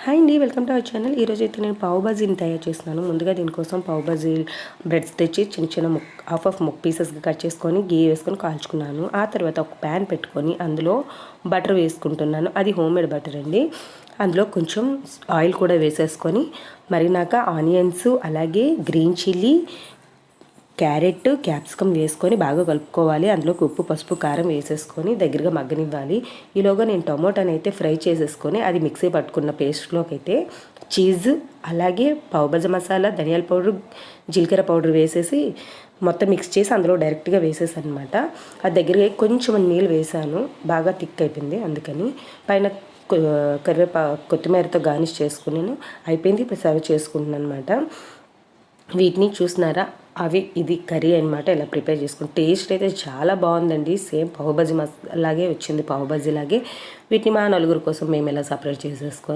Hi అండి, welcome to our channel. ఈరోజు అయితే నేను పావు బాజీని తయారు చేస్తున్నాను. ముందుగా దీనికోసం పావు బాజీ బ్రెడ్స్ తెచ్చి చిన్న చిన్న హాఫ్ పీసెస్గా కట్ చేసుకొని గీ వేసుకొని కాల్చుకున్నాను. ఆ తర్వాత ఒక ప్యాన్ పెట్టుకొని అందులో బటర్ వేసుకుంటున్నాను. అది హోమ్ మేడ్ బటర్ అండి. అందులో కొంచెం ఆయిల్ కూడా వేసేసుకొని మరినాక ఆనియన్స్, అలాగే గ్రీన్ చిల్లీ, క్యారెట్, క్యాప్సికమ్ వేసుకొని బాగా కలుపుకోవాలి. అందులోకి ఉప్పు, పసుపు, కారం వేసేసుకొని దగ్గరగా మగ్గనివ్వాలి. ఈలోగా నేను టొమాటోని అయితే ఫ్రై చేసేసుకొని అది మిక్సీ పట్టుకున్న పేస్ట్లోకి అయితే చీజ్, అలాగే పావుబాజీ మసాలా, ధనియాల పౌడర్, జీలకర్ర పౌడర్ వేసేసి మొత్తం మిక్స్ చేసి అందులో డైరెక్ట్గా వేసేసాను అనమాట. అది దగ్గరగా కొంచెం నీళ్ళు వేసాను, బాగా థిక్ అయిపోయింది. అందుకని పైన కొత్తిమీరతో గార్నిష్ చేసుకున్నాను. అయిపోయింది. ఇప్పుడు సర్వ్ చేసుకుంటున్నాను అనమాట. వీటిని చూసినారా, ఇది కర్రీ అనమాట. ఇలా ప్రిపేర్ చేసుకుని టేస్ట్ అయితే చాలా బాగుందండి. సేమ్ పావుబాజీ లాగే వచ్చింది, పావుబాజీ లాగే. వీటిని మా నలుగురు కోసం మేము ఇలా సపరేట్ చేసేసుకొని